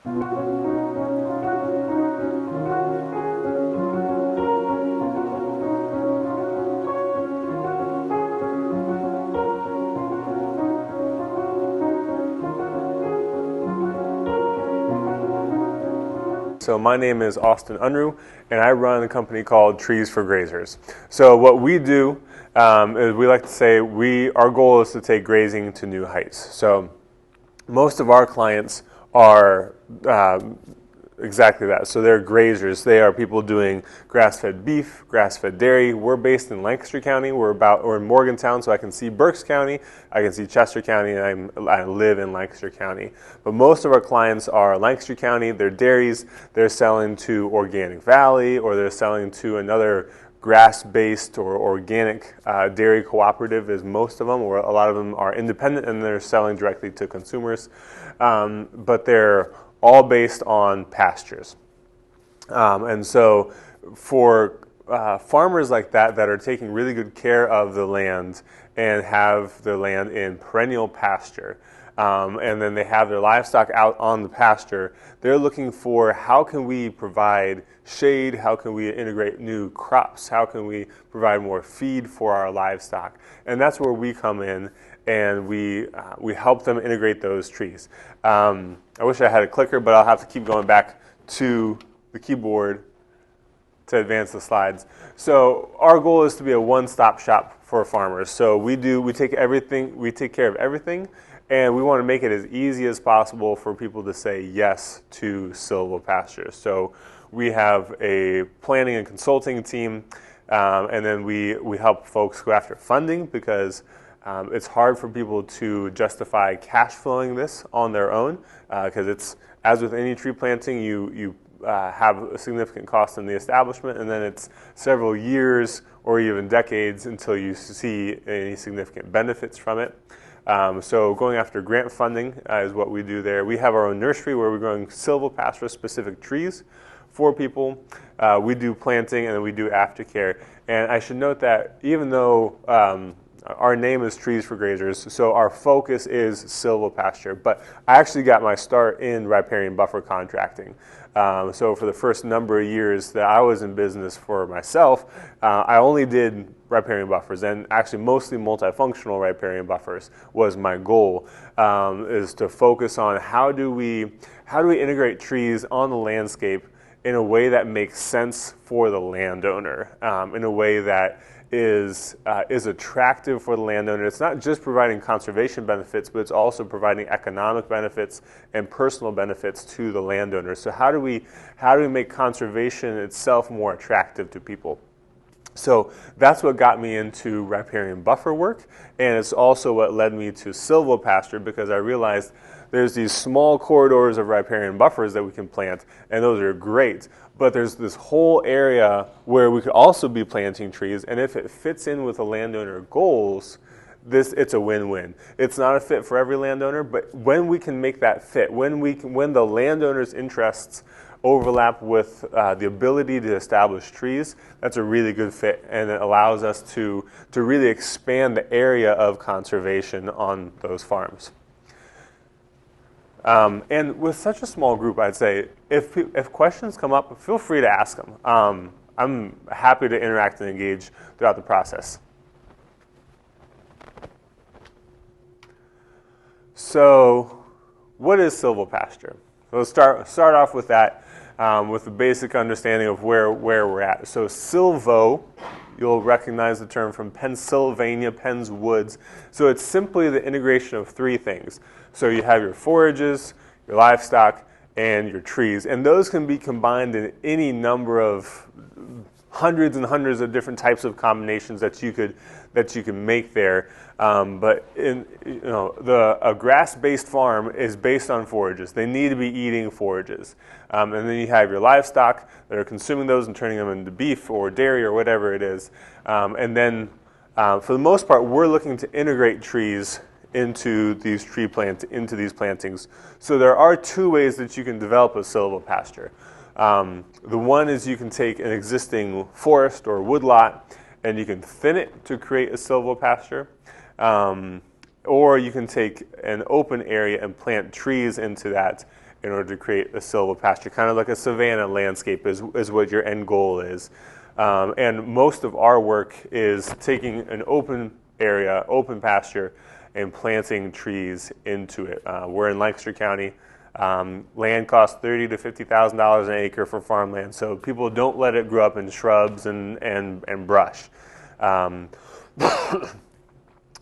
So my name is Austin Unruh, and I run a company called Trees for Grazers. So what we do is we like to say our goal is to take grazing to new heights. So most of our clients are exactly that. So they're grazers. They are people doing grass-fed beef, grass-fed dairy. We're based in Lancaster County. We're in Morgantown, so I can see Berks County, I can see Chester County, and I live in Lancaster County. But most of our clients are Lancaster County. They're dairies. They're selling to Organic Valley, or they're selling to another grass-based or organic dairy cooperative is most of them, or a lot of them are independent and they're selling directly to consumers. But they're all based on pastures. And so for farmers like that are taking really good care of the land and have the land in perennial pasture, and then they have their livestock out on the pasture, they're looking for how can we provide shade, how can we integrate new crops, how can we provide more feed for our livestock. And that's where we come in, and we help them integrate those trees. I wish I had a clicker, but I'll have to keep going back to the keyboard to advance the slides. So our goal is to be a one-stop shop for farmers. So we take care of everything, and we want to make it as easy as possible for people to say yes to Silvopasture. So we have a planning and consulting team, and then we help folks go after funding, because it's hard for people to justify cash flowing this on their own, because it's, as with any tree planting, you have a significant cost in the establishment, and then it's several years or even decades until you see any significant benefits from it. So going after grant funding is what we do there. We have our own nursery where we're growing Silvopasture specific trees for people. We do planting, and then we do aftercare. And I should note that even though our name is Trees for Grazers, so our focus is Silvopasture. But I actually got my start in riparian buffer contracting. So for the first number of years that I was in business for myself, I only did riparian buffers, and actually mostly multifunctional riparian buffers was my goal, is to focus on how do we integrate trees on the landscape in a way that makes sense for the landowner, in a way that is attractive for the landowner. It's not just providing conservation benefits, but it's also providing economic benefits and personal benefits to the landowner. So how do we make conservation itself more attractive to people? So that's what got me into riparian buffer work, and it's also what led me to Silvopasture, because I realized there's these small corridors of riparian buffers that we can plant, and those are great. But there's this whole area where we could also be planting trees, and if it fits in with the landowner goals, it's a win-win. It's not a fit for every landowner, but when we can make that fit, when the landowner's interests overlap with the ability to establish trees, that's a really good fit, and it allows us to really expand the area of conservation on those farms. And with such a small group, I'd say if questions come up, feel free to ask them. I'm happy to interact and engage throughout the process. So, what is Silvopasture? So let's start off with that, with a basic understanding of where we're at. So Silvo, you'll recognize the term from Pennsylvania, Penn's Woods. So it's simply the integration of three things. So you have your forages, your livestock, and your trees. And those can be combined in any number of hundreds and hundreds of different types of combinations that you can make there. But a grass-based farm is based on forages. They need to be eating forages. And then you have your livestock that are consuming those and turning them into beef or dairy or whatever it is. And then, for the most part, we're looking to integrate trees into these plantings. So there are two ways that you can develop a silvopasture. The one is you can take an existing forest or woodlot and you can thin it to create a silvopasture. or you can take an open area and plant trees into that in order to create a silvopasture, kind of like a savanna landscape is what your end goal is. And most of our work is taking an open area, open pasture, and planting trees into it. We're in Lancaster County. Land costs $30,000 to $50,000 an acre for farmland, so people don't let it grow up in shrubs and brush.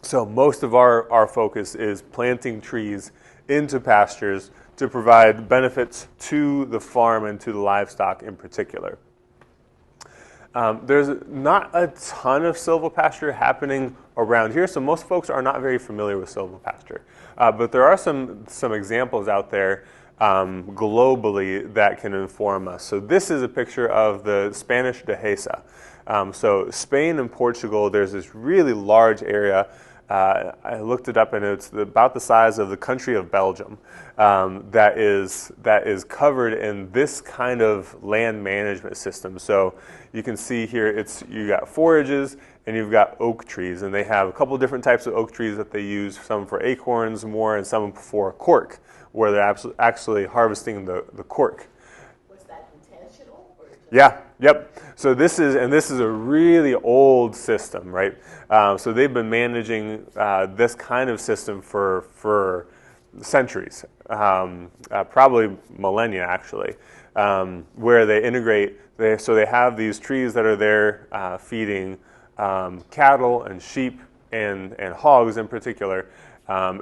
So most of our focus is planting trees into pastures to provide benefits to the farm and to the livestock in particular. There's not a ton of silvopasture happening around here, so most folks are not very familiar with silvopasture. But there are some examples out there globally that can inform us. So this is a picture of the Spanish dehesa. So Spain and Portugal, there's this really large area. I looked it up, and it's about the size of the country of Belgium that is covered in this kind of land management system. So you can see here, you got forages and you've got oak trees, and they have a couple different types of oak trees that they use, some for acorns more and some for cork, where they're actually harvesting the cork. Was that intentional? Or just... Yeah, yep. So this is a really old system, right? So they've been managing this kind of system for centuries, probably millennia actually, where they integrate. So they have these trees that are there feeding cattle and sheep and hogs in particular.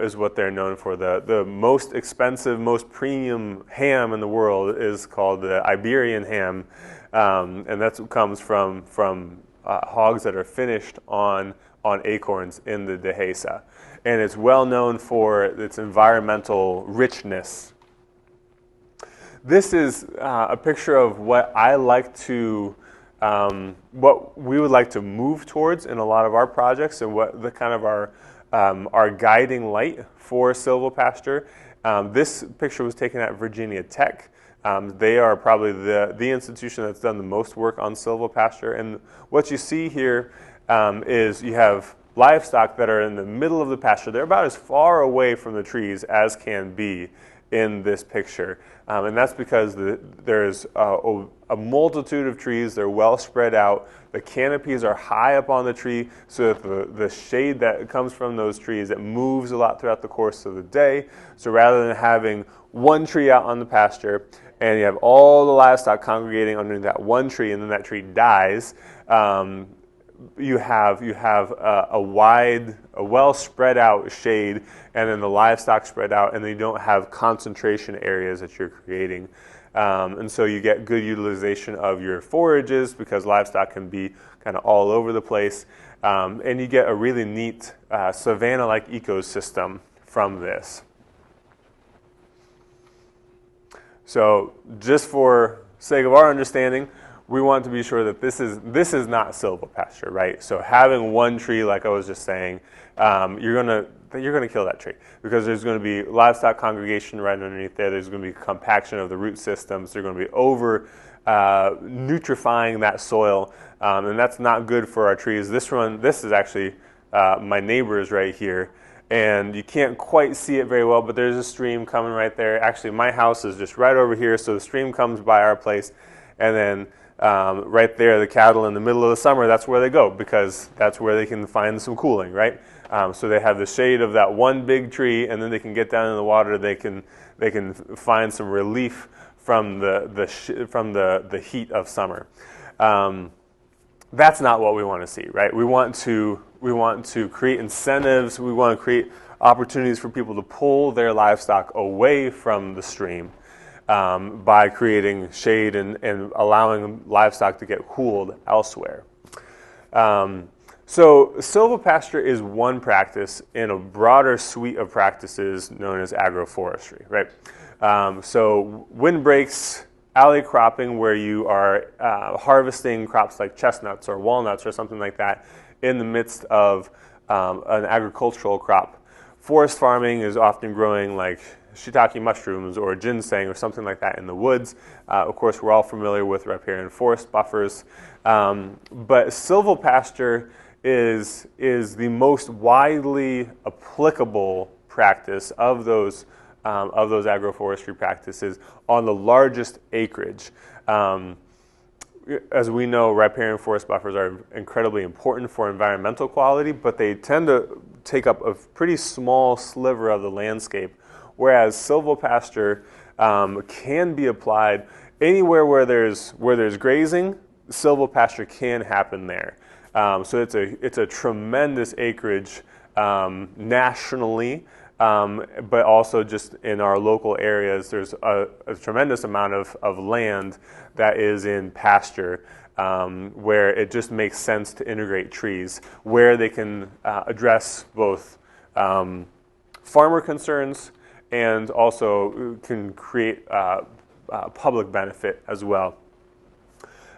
Is what they're known for. The most expensive, most premium ham in the world is called the Iberian ham, and that's what comes from hogs that are finished on acorns in the dehesa. And it's well known for its environmental richness. This is a picture of what what we would like to move towards in a lot of our projects, and what the kind of our guiding light for silvopasture. This picture was taken at Virginia Tech. They are probably the institution that's done the most work on silvopasture. And what you see here is you have livestock that are in the middle of the pasture. They're about as far away from the trees as can be in this picture. And that's because there's a multitude of trees. They're well spread out. The canopies are high up on the tree, so that the shade that comes from those trees, it moves a lot throughout the course of the day. So rather than having one tree out on the pasture and you have all the livestock congregating underneath that one tree, and then that tree dies, you have a well spread out shade, and then the livestock spread out, and then you don't have concentration areas that you're creating. And so you get good utilization of your forages, because livestock can be kind of all over the place, and you get a really neat savanna-like ecosystem from this. So just for sake of our understanding, we want to be sure that this is not silvopasture, right? So having one tree, like I was just saying, you're gonna kill that tree, because there's going to be livestock congregation right underneath there. There's going to be compaction of the root systems. They're going to be over nutrifying that soil, and that's not good for our trees. This is actually my neighbor's right here, and you can't quite see it very well, but there's a stream coming right there. Actually, my house is just right over here, so the stream comes by our place, and then right there, the cattle in the middle of the summer, that's where they go, because that's where they can find some cooling, right? So they have the shade of that one big tree, and then they can get down in the water. They can find some relief from the heat of summer. That's not what we want to see, right? We want to create incentives. We want to create opportunities for people to pull their livestock away from the stream by creating shade and allowing livestock to get cooled elsewhere. So silvopasture is one practice in a broader suite of practices known as agroforestry, right? So windbreaks, alley cropping, where you are harvesting crops like chestnuts or walnuts or something like that in the midst of an agricultural crop. Forest farming is often growing like shiitake mushrooms or ginseng or something like that in the woods. Of course, we're all familiar with riparian forest buffers. But silvopasture is the most widely applicable practice of those agroforestry practices on the largest acreage. As we know, riparian forest buffers are incredibly important for environmental quality, but they tend to take up a pretty small sliver of the landscape, whereas silvopasture can be applied anywhere where there's grazing. Silvopasture can happen there. So it's a tremendous acreage nationally, but also just in our local areas. There's a tremendous amount of land that is in pasture, where it just makes sense to integrate trees, where they can address both farmer concerns and also can create public benefit as well.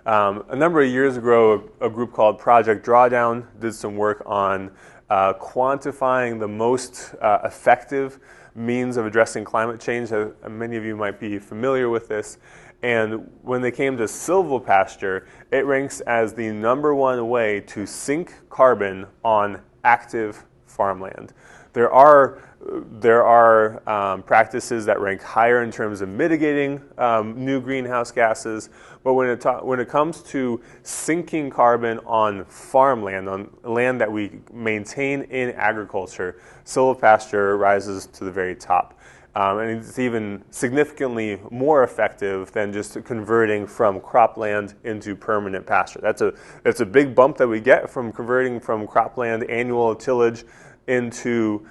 A number of years ago, a group called Project Drawdown did some work on quantifying the most effective means of addressing climate change. Many of you might be familiar with this. And when they came to silvopasture, it ranks as the #1 way to sink carbon on active farmland. There are practices that rank higher in terms of mitigating new greenhouse gases, but when it comes to sinking carbon on farmland, on land that we maintain in agriculture, silvopasture rises to the very top. And it's even significantly more effective than just converting from cropland into permanent pasture. That's a big bump that we get from converting from cropland annual tillage into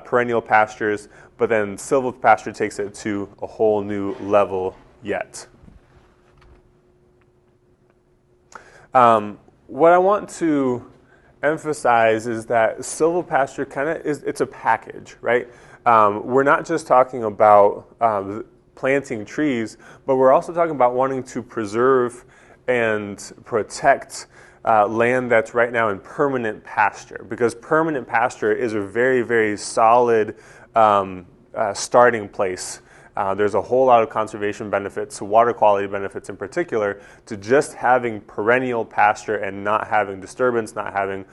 perennial pastures, but then silvopasture takes it to a whole new level yet. What I want to emphasize is that silvopasture it's a package, right? We're not just talking about planting trees, but we're also talking about wanting to preserve and protect land that's right now in permanent pasture, because permanent pasture is a very, very solid starting place. There's a whole lot of conservation benefits, water quality benefits in particular, to just having perennial pasture and not having disturbance, not having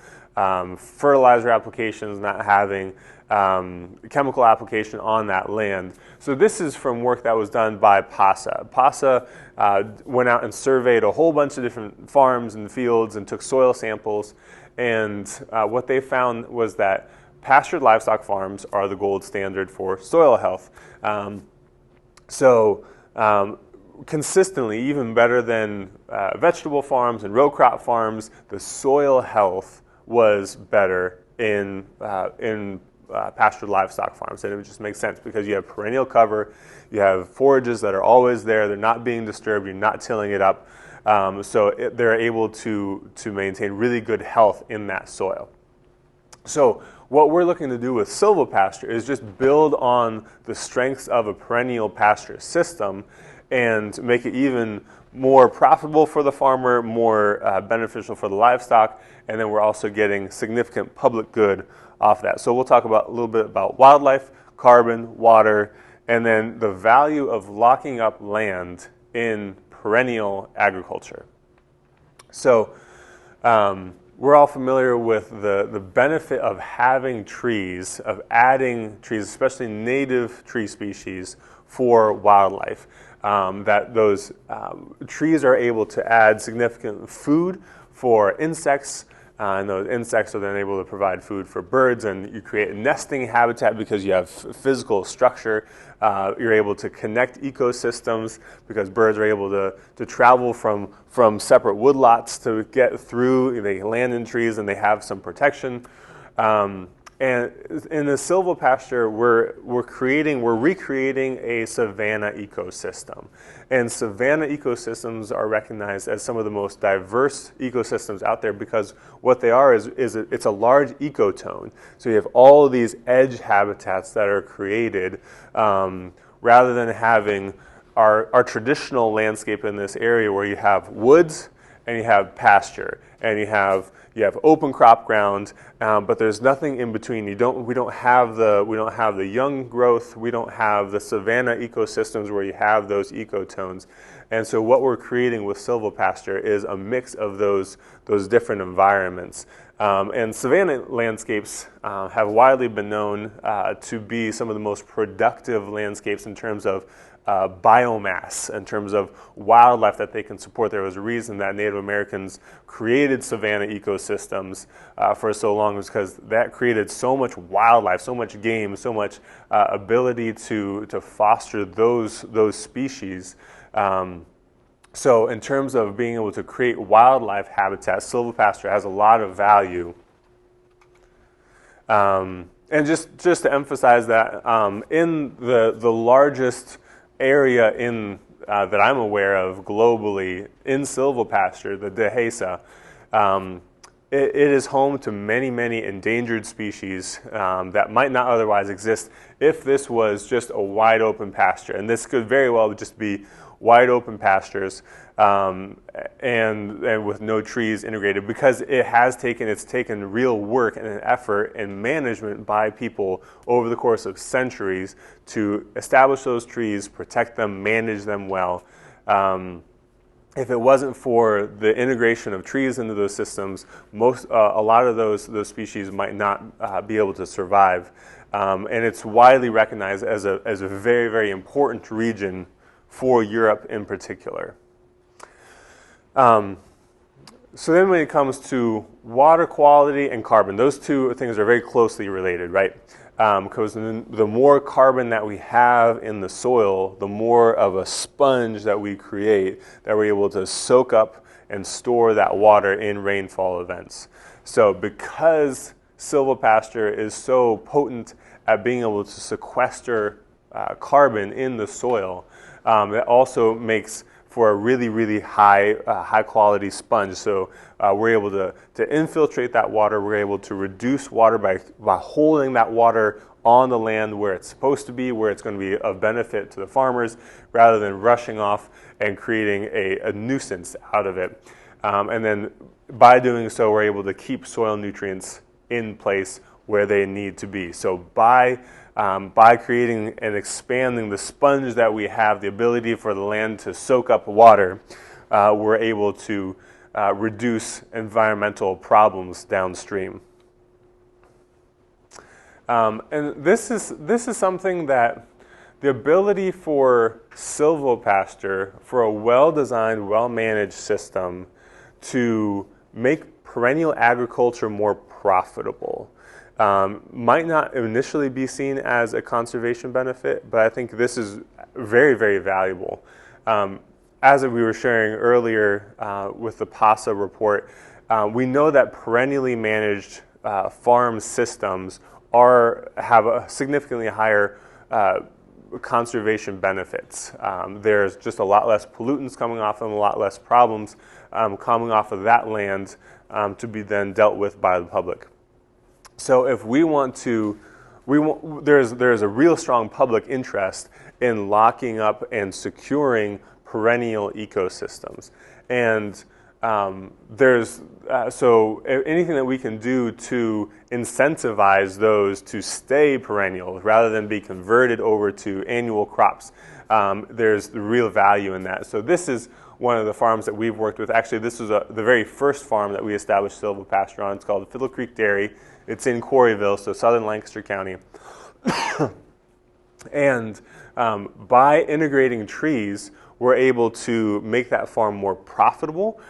fertilizer applications, not having chemical application on that land. So this is from work that was done by PASA. PASA went out and surveyed a whole bunch of different farms and fields and took soil samples, and what they found was that pastured livestock farms are the gold standard for soil health. Consistently, even better than vegetable farms and row crop farms, the soil health was better in pastured livestock farms, and it just makes sense because you have perennial cover, you have forages that are always there, they're not being disturbed, you're not tilling it up, they're able to maintain really good health in that soil. So what we're looking to do with silvopasture is just build on the strengths of a perennial pasture system and make it even more profitable for the farmer, more beneficial for the livestock, and then we're also getting significant public good off that. So we'll talk a little bit about wildlife, carbon, water, and then the value of locking up land in perennial agriculture. So we're all familiar with the benefit of having trees, of adding trees, especially native tree species, for wildlife. That those trees are able to add significant food for insects, and those insects are then able to provide food for birds, and you create a nesting habitat because you have physical structure. You're able to connect ecosystems because birds are able to travel from separate woodlots to get through. They land in trees and they have some protection. And in the silvopasture, we're recreating a savanna ecosystem. And savanna ecosystems are recognized as some of the most diverse ecosystems out there because what they are is it's a large ecotone. So you have all of these edge habitats that are created rather than having our traditional landscape in this area where you have woods and you have pasture, and you have open crop ground, but there's nothing in between. We don't have the young growth. We don't have the savanna ecosystems where you have those ecotones. And so what we're creating with silvopasture is a mix of those different environments. And savanna landscapes have widely been known to be some of the most productive landscapes in terms of biomass, in terms of wildlife that they can support. There was a reason that Native Americans created savanna ecosystems for so long, was because that created so much wildlife, so much game, so much ability to foster those species. So in terms of being able to create wildlife habitat, silvopasture has a lot of value. And just to emphasize that, in the largest area that I'm aware of globally in silvopasture, the Dehesa, it is home to many, many endangered species that might not otherwise exist if this was just a wide open pasture. And this could very well just be wide open pastures and with no trees integrated, because it's taken real work and an effort and management by people over the course of centuries to establish those trees, protect them, manage them well. If it wasn't for the integration of trees into those systems, a lot of those species might not be able to survive. And it's widely recognized as a very, very important region for Europe in particular. So then when it comes to water quality and carbon, those two things are very closely related, right? Because the more carbon that we have in the soil, the more of a sponge that we create, that we're able to soak up and store that water in rainfall events. So because silvopasture is so potent at being able to sequester carbon in the soil, it also makes for a really, really high quality sponge. So we're able to infiltrate that water. We're able to reduce water by holding that water on the land where it's supposed to be, where it's going to be of benefit to the farmers, rather than rushing off and creating a nuisance out of it. And then by doing so, we're able to keep soil nutrients in place where they need to be. So by creating and expanding the sponge that we have, the ability for the land to soak up water, we're able to reduce environmental problems downstream. And this is something that the ability for silvopasture, for a well-designed, well-managed system to make perennial agriculture more profitable, might not initially be seen as a conservation benefit, but I think this is very, very valuable. As we were sharing earlier with the PASA report, we know that perennially managed farm systems have a significantly higher conservation benefits. There's just a lot less pollutants coming off them, a lot less problems coming off of that land to be then dealt with by the public. So if we want to, there's a real strong public interest in locking up and securing perennial ecosystems. And so anything that we can do to incentivize those to stay perennial rather than be converted over to annual crops, there's the real value in that. So this is one of the farms that we've worked with. Actually, this was the very first farm that we established silvopasture on. It's called Fiddle Creek Dairy. It's in Quarryville, so southern Lancaster County. And by integrating trees, we're able to make that farm more profitable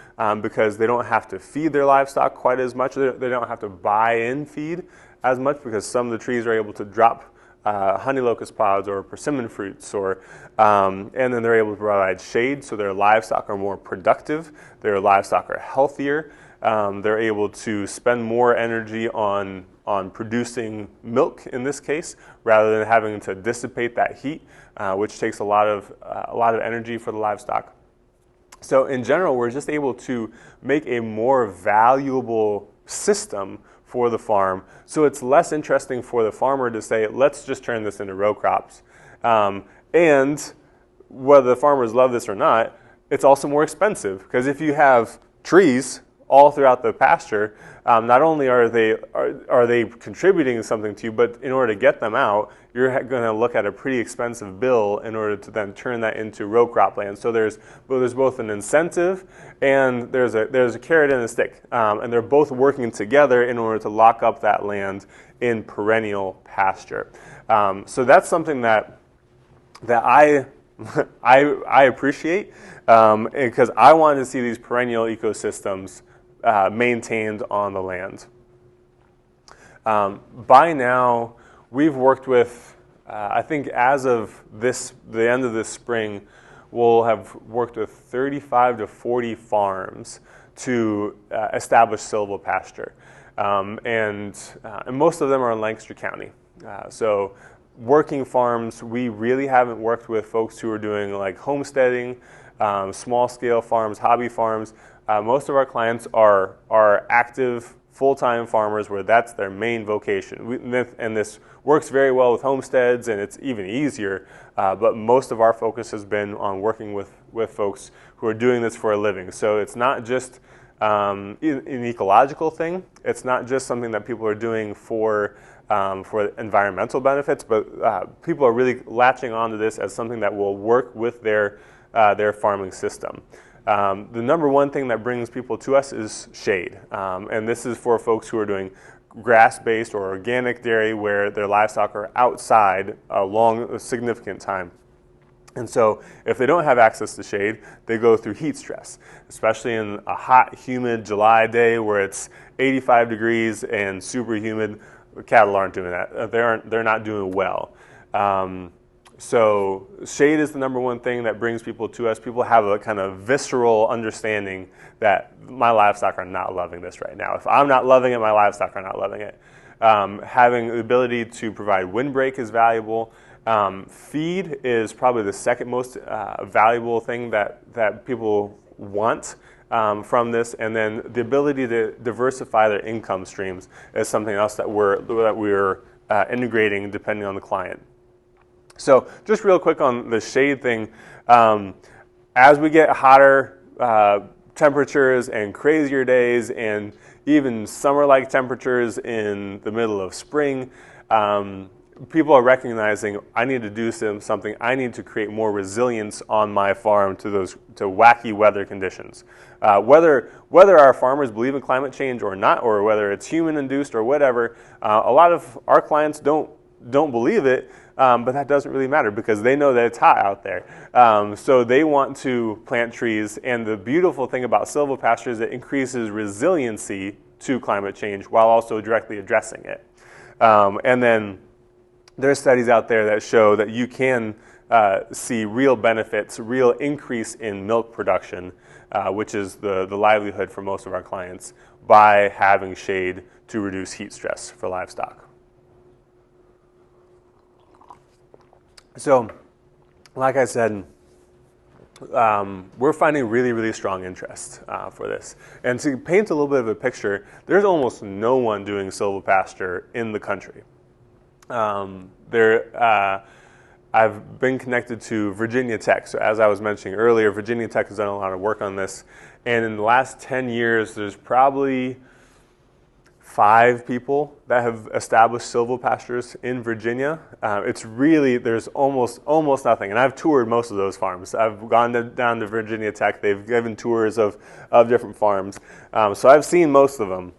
because they don't have to feed their livestock quite as much. They don't have to buy in feed as much because some of the trees are able to drop honey locust pods or persimmon fruits, and then they're able to provide shade, so their livestock are more productive, their livestock are healthier, they're able to spend more energy on producing milk in this case, rather than having to dissipate that heat, which takes a lot of energy for the livestock. So in general, we're just able to make a more valuable system for the farm, so it's less interesting for the farmer to say, let's just turn this into row crops. And whether the farmers love this or not, it's also more expensive, because if you have trees all throughout the pasture, not only are they contributing something to you, but in order to get them out, you're going to look at a pretty expensive bill in order to then turn that into row crop land. So there's both an incentive and there's a carrot and a stick, and they're both working together in order to lock up that land in perennial pasture. So that's something that I appreciate, because I want to see these perennial ecosystems maintained on the land. By now, we've worked with, I think as of the end of this spring, we'll have worked with 35 to 40 farms to establish silvopasture. And most of them are in Lancaster County. So working farms, we really haven't worked with folks who are doing like homesteading, small scale farms, hobby farms. Most of our clients are active full-time farmers where that's their main vocation. And this works very well with homesteads, and it's even easier, but most of our focus has been on working with folks who are doing this for a living. So it's not just an ecological thing. It's not just something that people are doing for environmental benefits, but people are really latching onto this as something that will work with their farming system. The number one thing that brings people to us is shade, and this is for folks who are doing grass-based or organic dairy where their livestock are outside a significant time. And so if they don't have access to shade, they go through heat stress, especially in a hot, humid July day where it's 85 degrees and super humid. Cattle aren't doing that. They're not doing well. So shade is the number one thing that brings people to us. People have a kind of visceral understanding that my livestock are not loving this right now. If I'm not loving it, my livestock are not loving it. Having the ability to provide windbreak is valuable. Feed is probably the second most valuable thing that people want from this, and then the ability to diversify their income streams is something else that we're integrating depending on the client. So just real quick on the shade thing, as we get hotter temperatures and crazier days and even summer-like temperatures in the middle of spring, people are recognizing I need to do something. I need to create more resilience on my farm to wacky weather conditions. Whether our farmers believe in climate change or not, or whether it's human-induced or whatever, a lot of our clients don't believe it. But that doesn't really matter because they know that it's hot out there. So they want to plant trees. And the beautiful thing about silvopasture is it increases resiliency to climate change while also directly addressing it. And then there's studies out there that show that you can see real benefits, real increase in milk production, which is the livelihood for most of our clients, by having shade to reduce heat stress for livestock. So, like I said, we're finding really, really strong interest for this. And to paint a little bit of a picture, there's almost no one doing silvopasture in the country. I've been connected to Virginia Tech. So as I was mentioning earlier, Virginia Tech has done a lot of work on this. And in the last 10 years, there's probably 5 people that have established silvopastures in Virginia. It's really, there's almost nothing. And I've toured most of those farms. I've gone down to Virginia Tech. They've given tours of different farms. So I've seen most of them.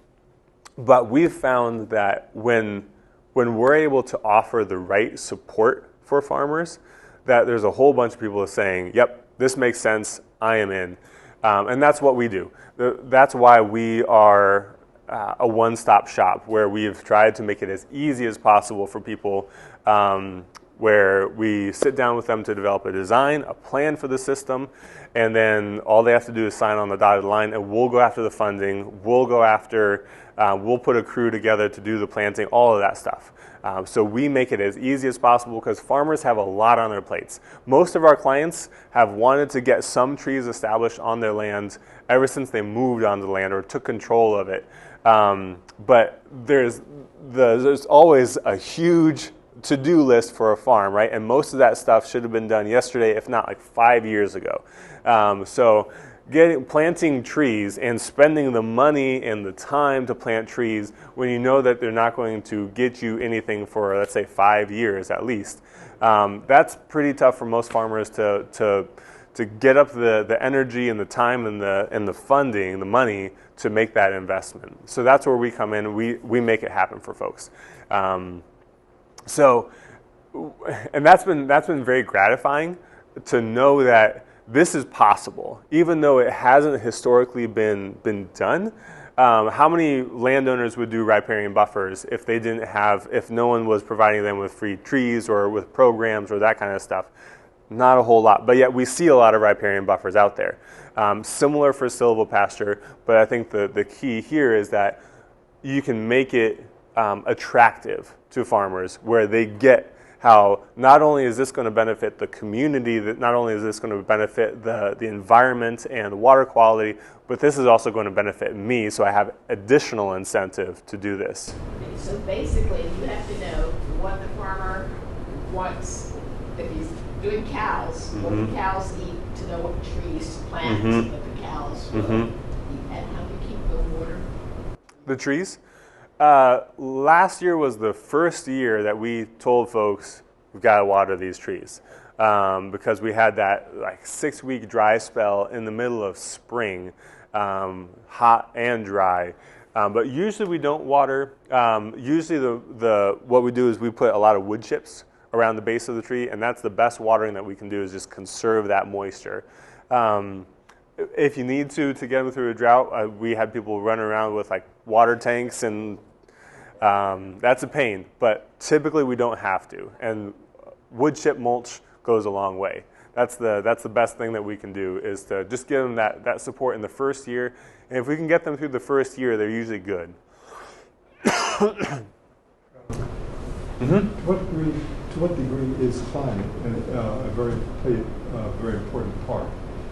But we've found that when we're able to offer the right support for farmers, that there's a whole bunch of people saying, yep, this makes sense, I am in. And that's what we do. That's why we are a one-stop shop, where we've tried to make it as easy as possible for people, where we sit down with them to develop a design, a plan for the system, and then all they have to do is sign on the dotted line, and we'll go after the funding, we'll put a crew together to do the planting, all of that stuff. So we make it as easy as possible because farmers have a lot on their plates. Most of our clients have wanted to get some trees established on their land ever since they moved onto the land or took control of it. But there's always a huge to-do list for a farm, right? And most of that stuff should have been done yesterday, if not like 5 years ago. So planting trees and spending the money and the time to plant trees when you know that they're not going to get you anything for, let's say, 5 years at least, that's pretty tough for most farmers to get up the energy and the time and the funding, the money to make that investment. So that's where we come in. We make it happen for folks. And that's been very gratifying to know that this is possible, even though it hasn't historically been done. How many landowners would do riparian buffers if no one was providing them with free trees or with programs or that kind of stuff? Not a whole lot, but yet we see a lot of riparian buffers out there. Similar for silvopasture, but I think the key here is that you can make it attractive to farmers where they get how not only is this going to benefit the community, that not only is this going to benefit the environment and the water quality, but this is also going to benefit me, so I have additional incentive to do this. So basically, you have to know what the farmer wants. If he's doing cows, what the cows eat, to know what trees to plant, what the cows will eat, and how to keep the water. The trees? Last year was the first year that we told folks we've got to water these trees because we had that 6-week dry spell in the middle of spring, hot and dry. But usually we don't water. Usually what we do is we put a lot of wood chips around the base of the tree, and that's the best watering that we can do, is just conserve that moisture. If you need to get them through a drought, we had people run around with water tanks, and that's a pain, but typically we don't have to. And wood chip mulch goes a long way. That's the best thing that we can do, is to just give them that support in the first year. And if we can get them through the first year, they're usually good. To what degree is climate a very important part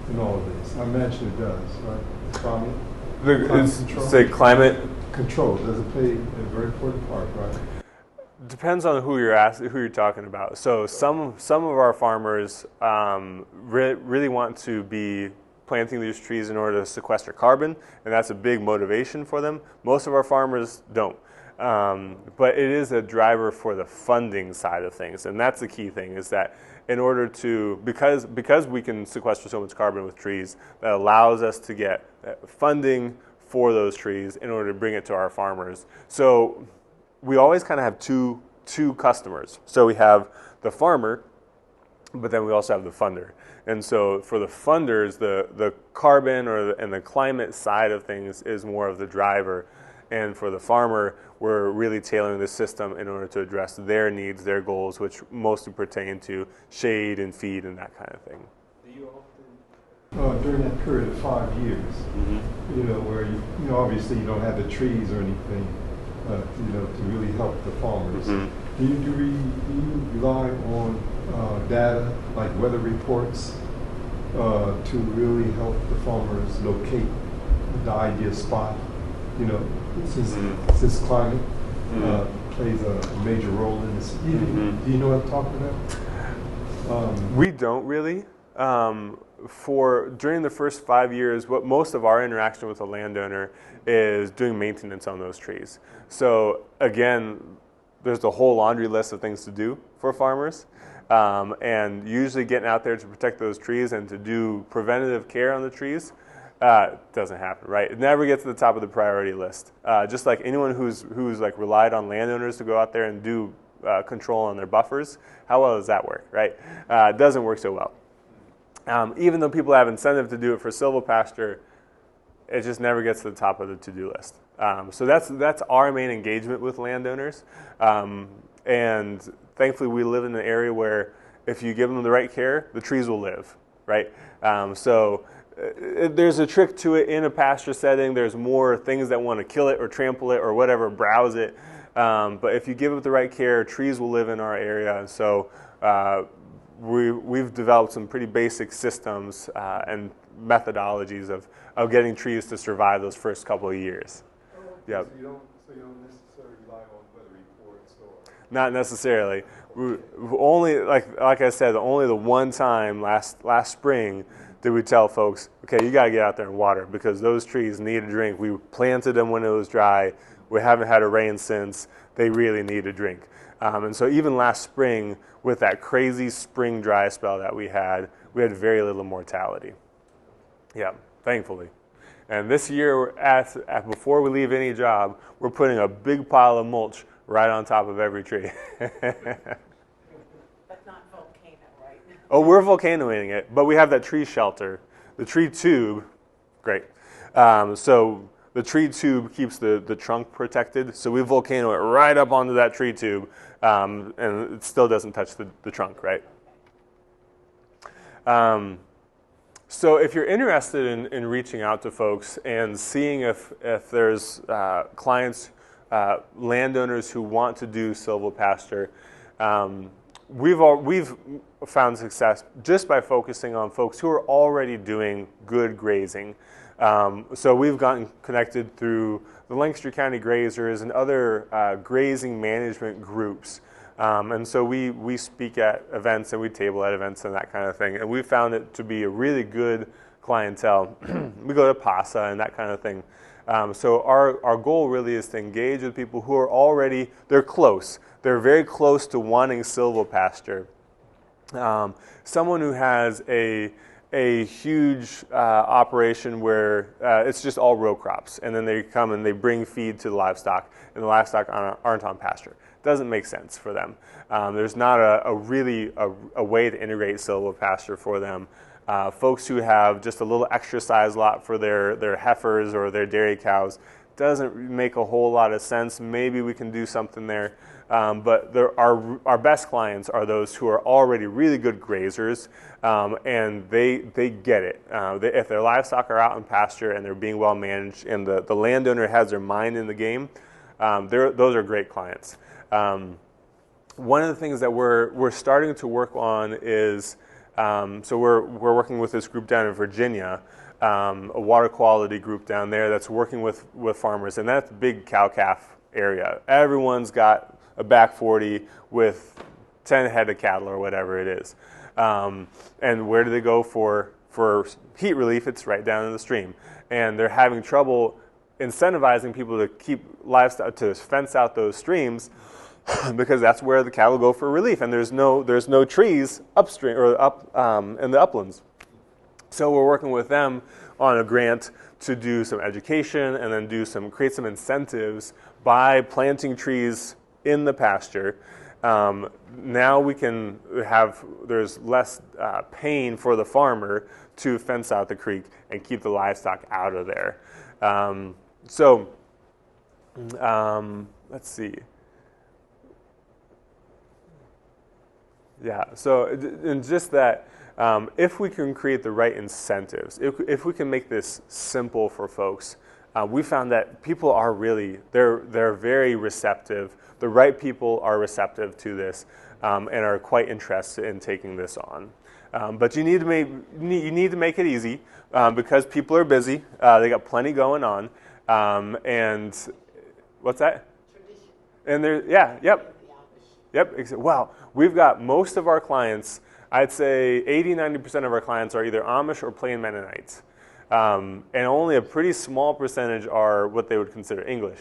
in all of this? I imagine it does, right? Climate control, does it play a very important part, right? Depends on who you're talking about. So some of our farmers really want to be planting these trees in order to sequester carbon, and that's a big motivation for them. Most of our farmers don't. But it is a driver for the funding side of things, and that's the key thing, is that in order to, because we can sequester so much carbon with trees, that allows us to get funding for those trees in order to bring it to our farmers. So we always kind of have two customers. So we have the farmer, but then we also have the funder. And so for the funders, the carbon and the climate side of things is more of the driver. And for the farmer, we're really tailoring the system in order to address their needs, their goals, which mostly pertain to shade and feed and that kind of thing. Do you often, during that period of 5 years, where obviously you don't have the trees or anything, to really help the farmers, do you rely on data like weather reports to really help the farmers locate the ideal spot? Since climate plays a major role in this. Do you know what I'm talking about? We don't really. During the first 5 years, what most of our interaction with a landowner is doing maintenance on those trees. So again, there's a whole laundry list of things to do for farmers. And usually getting out there to protect those trees and to do preventative care on the trees doesn't happen, right? It never gets to the top of the priority list. Just like anyone who's relied on landowners to go out there and do control on their buffers, how well does that work, right? It doesn't work so well. Even though people have incentive to do it for silvopasture, it just never gets to the top of the to-do list. So that's our main engagement with landowners. And thankfully we live in an area where if you give them the right care, the trees will live, right? There's a trick to it in a pasture setting. There's more things that want to kill it or trample it or whatever, browse it. But if you give it the right care, trees will live in our area. And so we've developed some pretty basic systems and methodologies of getting trees to survive those first couple of years. Yep. So you don't necessarily rely on weather reports? Not necessarily. only, like I said, only the one time last spring did we tell folks, okay, you got to get out there and water because those trees need a drink. We planted them when it was dry. We haven't had a rain since. They really need a drink. And so even last spring, with that crazy spring dry spell that we had very little mortality. Yeah, thankfully. And this year, before we leave any job, we're putting a big pile of mulch right on top of every tree. But not volcano, right? Oh, we're volcanoing it, but we have that tree shelter. The tree tube, great. So the tree tube keeps the trunk protected, so we volcano it right up onto that tree tube, and it still doesn't touch the trunk, right? So if you're interested in reaching out to folks and seeing if there's clients, landowners who want to do silvopasture, we've found success just by focusing on folks who are already doing good grazing. So we've gotten connected through the Lancaster County Grazers and other grazing management groups. And so we speak at events and we table at events and that kind of thing. And we found it to be a really good clientele. We go to PASA and that kind of thing. So our goal really is to engage with people who are already, they're close. They're very close to wanting silvopasture. Someone who has a huge operation where it's just all row crops, and then they come and they bring feed to the livestock, and the livestock aren't on pasture. Doesn't make sense for them. There's not a way to integrate silvopasture for them. Folks who have just a little extra size lot for their heifers or their dairy cows doesn't make a whole lot of sense. Maybe we can do something there. But our best clients are those who are already really good grazers, and they get it. If their livestock are out in pasture and they're being well managed and the landowner has their mind in the game, those are great clients. One of the things that we're starting to work on is, so we're working with this group down in Virginia, a water quality group down there that's working with farmers, and that's big cow-calf area. Everyone's got a back 40 with 10 head of cattle or whatever it is. And where do they go for heat relief? It's right down in the stream. And they're having trouble incentivizing people to keep livestock, to fence out those streams because that's where the cattle go for relief. And there's no trees upstream or up in the uplands. So we're working with them on a grant to do some education and then create some incentives by planting trees in the pasture. Now we can there's less pain for the farmer to fence out the creek and keep the livestock out of there. Let's see. Yeah, so and just that, if we can create the right incentives, if we can make this simple for folks, we found that people are they're very receptive. The right people are receptive to this and are quite interested in taking this on. But you need to make it easy because people are busy. They got plenty going on. And what's that? Tradition. And Yep. Well, we've got most of our clients, I'd say 80-90% of our clients are either Amish or plain Mennonites. And only a pretty small percentage are what they would consider English.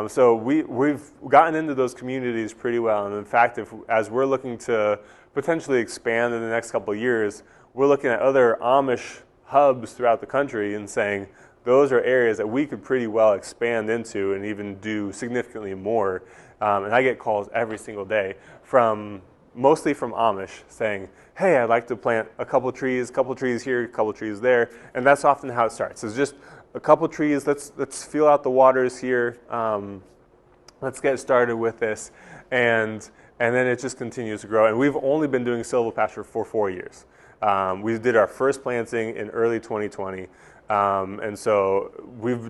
So we've gotten into those communities pretty well. And in fact, as we're looking to potentially expand in the next couple of years, we're looking at other Amish hubs throughout the country and saying those are areas that we could pretty well expand into and even do significantly more. And I get calls every single day mostly from Amish saying, hey, I'd like to plant a couple trees here, a couple trees there. And that's often how it starts. It's just a couple trees, let's feel out the waters here. Let's get started with this. And then it just continues to grow. And we've only been doing silvopasture for 4 years. We did our first planting in early 2020. And so we've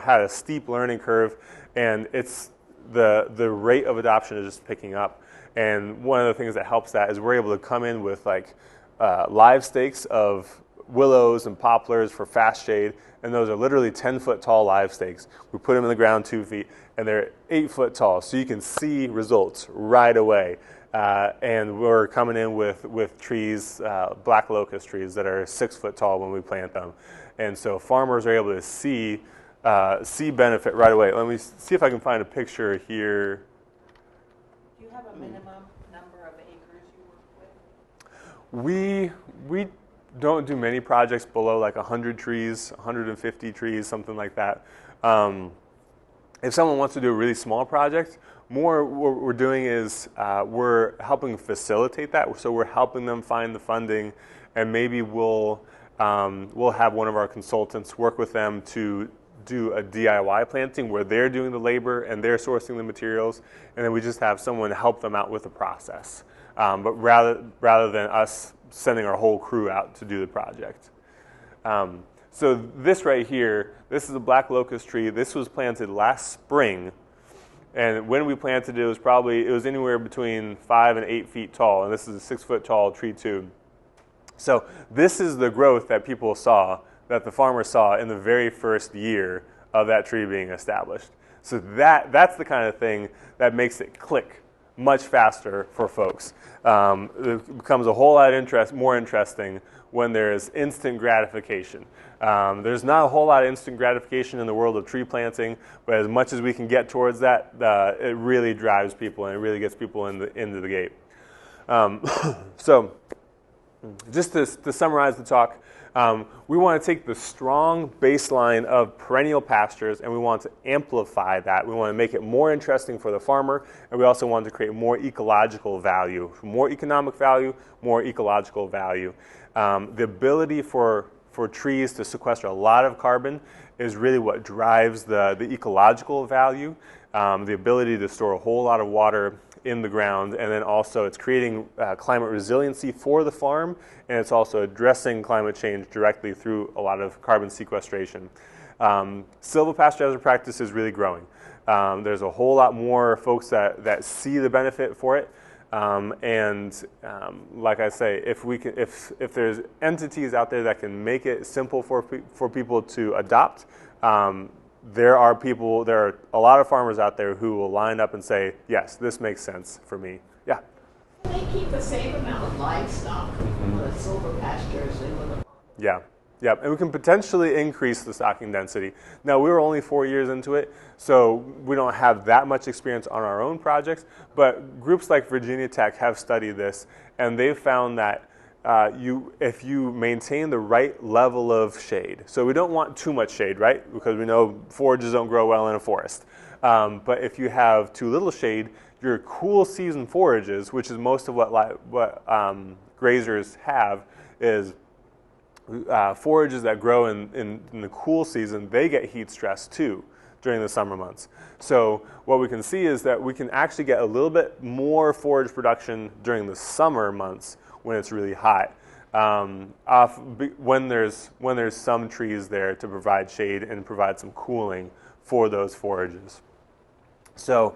had a steep learning curve, and it's the rate of adoption is just picking up. And one of the things that helps that is we're able to come in with live stakes of willows and poplars for fast shade, and those are literally 10-foot tall live stakes. We put them in the ground 2 feet, and they're 8 foot tall, so you can see results right away. and we're coming in with trees, black locust trees that are 6 foot tall when we plant them. And so farmers are able to see benefit right away. Let me see if I can find a picture here. Do you have a minimum number of acres you work with? We don't do many projects below like 100 trees, 150 trees, something like that. If someone wants to do a really small project, more what we're doing is we're helping facilitate that. So we're helping them find the funding, and maybe we'll have one of our consultants work with them to do a DIY planting where they're doing the labor and they're sourcing the materials, and then we just have someone help them out with the process. But rather than us sending our whole crew out to do the project. So this right here, this is a black locust tree. This was planted last spring, and when we planted it, it was anywhere between 5 and 8 feet tall, and this is a 6 foot tall tree too. So this is the growth that people saw, that the farmers saw in the very first year of that tree being established. So that's the kind of thing that makes it click much faster for folks. It becomes a whole lot more interesting when there's instant gratification. There's not a whole lot of instant gratification in the world of tree planting, but as much as we can get towards that, it really drives people and it really gets people into the gate. So just to summarize the talk, we want to take the strong baseline of perennial pastures and we want to amplify that. We want to make it more interesting for the farmer, and we also want to create more ecological value, more economic value, more ecological value. The ability for trees to sequester a lot of carbon is really what drives the ecological value, the ability to store a whole lot of water in the ground, and then also it's creating climate resiliency for the farm, and it's also addressing climate change directly through a lot of carbon sequestration. Silvopasture as a practice is really growing. There's a whole lot more folks that see the benefit for it, and like I say, if there's entities out there that can make it simple for people to adopt, there are a lot of farmers out there who will line up and say, yes, this makes sense for me. Yeah. They keep the same amount of livestock on the silvopasture as they would on. Yeah. Yeah, and we can potentially increase the stocking density. Now, we were only 4 years into it, so we don't have that much experience on our own projects, but groups like Virginia Tech have studied this, and they've found that if you maintain the right level of shade, so we don't want too much shade, right? Because we know forages don't grow well in a forest. But if you have too little shade, your cool season forages, which is most of what grazers have, is forages that grow in the cool season, they get heat stress too during the summer months. So what we can see is that we can actually get a little bit more forage production during the summer months when it's really hot, when there's some trees there to provide shade and provide some cooling for those forages. So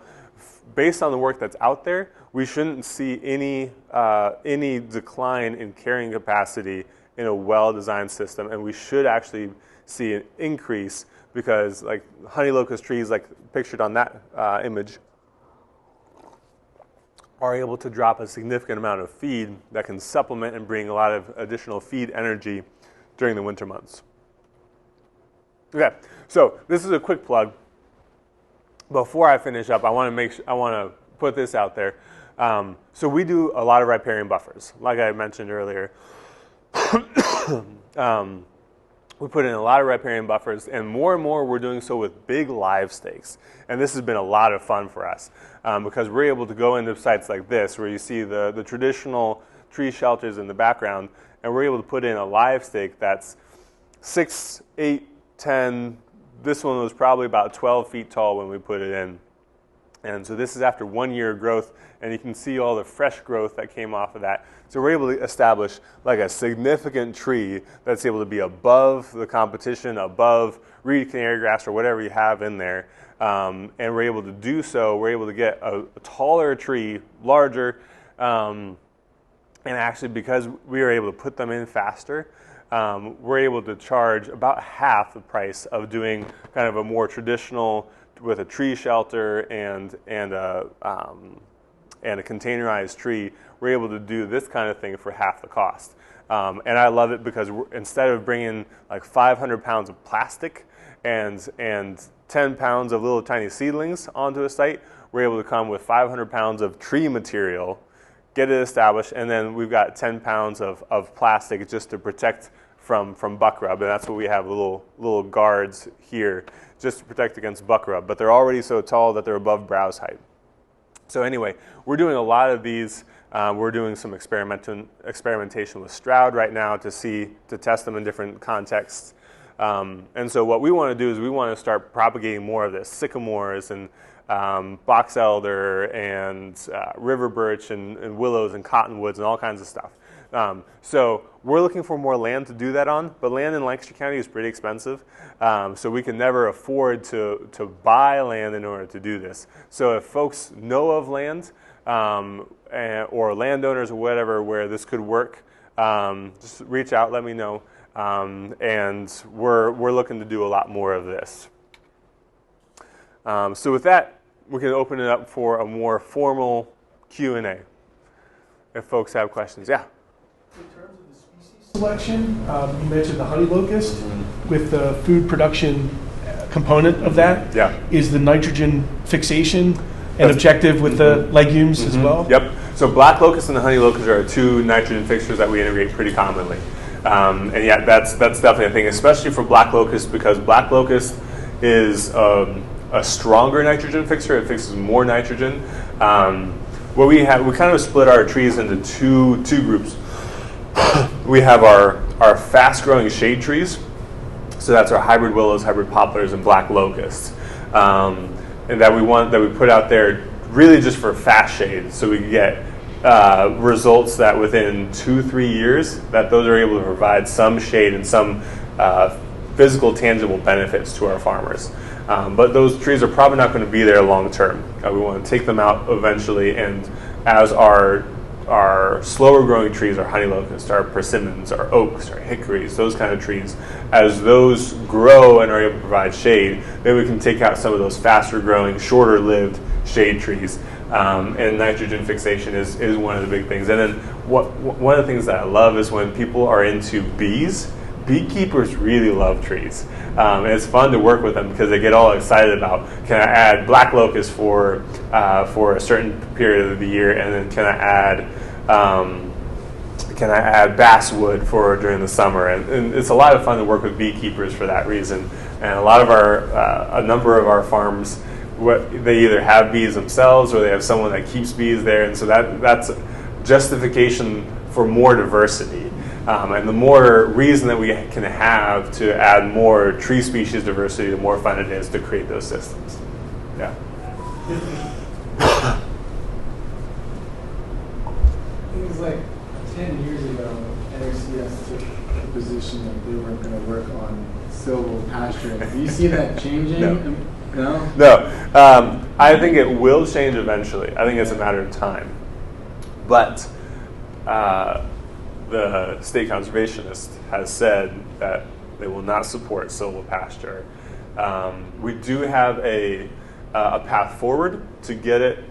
based on the work that's out there, we shouldn't see any decline in carrying capacity in a well-designed system, and we should actually see an increase because like honey locust trees like pictured on that image are able to drop a significant amount of feed that can supplement and bring a lot of additional feed energy during the winter months. Okay, so this is a quick plug. Before I finish up, I want to put this out there. So we do a lot of riparian buffers, like I mentioned earlier. We put in a lot of riparian buffers, and more we're doing so with big live stakes. And this has been a lot of fun for us because we're able to go into sites like this where you see the traditional tree shelters in the background, and we're able to put in a live stake that's 6, 8, 10. This one was probably about 12 feet tall when we put it in. And so this is after 1 year of growth, and you can see all the fresh growth that came off of that. So we're able to establish like a significant tree that's able to be above the competition, above reed canary grass or whatever you have in there. And we're able to do so. We're able to get a taller tree, larger, and actually because we are able to put them in faster, we're able to charge about half the price of doing kind of a more traditional with a tree shelter and and a containerized tree, we're able to do this kind of thing for half the cost. And I love it because instead of bringing like 500 pounds of plastic and 10 pounds of little tiny seedlings onto a site, we're able to come with 500 pounds of tree material, get it established, and then we've got 10 pounds of plastic just to protect from buck rub, and that's what we have, little guards here just to protect against buck rub, but they're already so tall that they're above browse height. So anyway, we're doing a lot of these. We're doing some experimentation with Stroud right now to test them in different contexts. And so what we want to do is we want to start propagating more of this, sycamores and box elder and river birch and willows and cottonwoods and all kinds of stuff. So we're looking for more land to do that on, but land in Lancaster County is pretty expensive, so we can never afford to buy land in order to do this. So if folks know of land or landowners or whatever where this could work, just reach out, let me know, and we're looking to do a lot more of this. So with that, we can open it up for a more formal Q&A if folks have questions. Yeah? In terms of the species selection, you mentioned the honey locust with the food production component of that. Yeah. Is the nitrogen fixation an objective with the legumes as well? Yep. So black locust and the honey locust are two nitrogen fixtures that we integrate pretty commonly. And yeah, that's definitely a thing, especially for black locust, because black locust is a stronger nitrogen fixer. It fixes more nitrogen. What we kind of split our trees into two groups. We have our fast-growing shade trees. So that's our hybrid willows, hybrid poplars, and black locusts. And that we put out there really just for fast shade, so we can get results that within 2-3 years that those are able to provide some shade and some physical tangible benefits to our farmers. But those trees are probably not going to be there long term. We want to take them out eventually, and as our slower growing trees, our honey locusts, our persimmons, our oaks, our hickories, those kind of trees, as those grow and are able to provide shade, then we can take out some of those faster growing, shorter lived shade trees. And nitrogen fixation is one of the big things. And then one of the things that I love is when people are into bees. Beekeepers really love trees. And it's fun to work with them because they get all excited about, can I add black locust for a certain period of the year, and then can I add basswood for during the summer? And it's a lot of fun to work with beekeepers for that reason. And a number of our farms, they either have bees themselves or they have someone that keeps bees there, and so that's justification for more diversity. And the more reason that we can have to add more tree species diversity, the more fun it is to create those systems. Yeah. It was like 10 years ago, NRCS took the position that they weren't going to work on silvopasture. Do you see that changing? No? No. I think it will change eventually. I think it's a matter of time. But the state conservationist has said that they will not support silvopasture. We do have a path forward to get it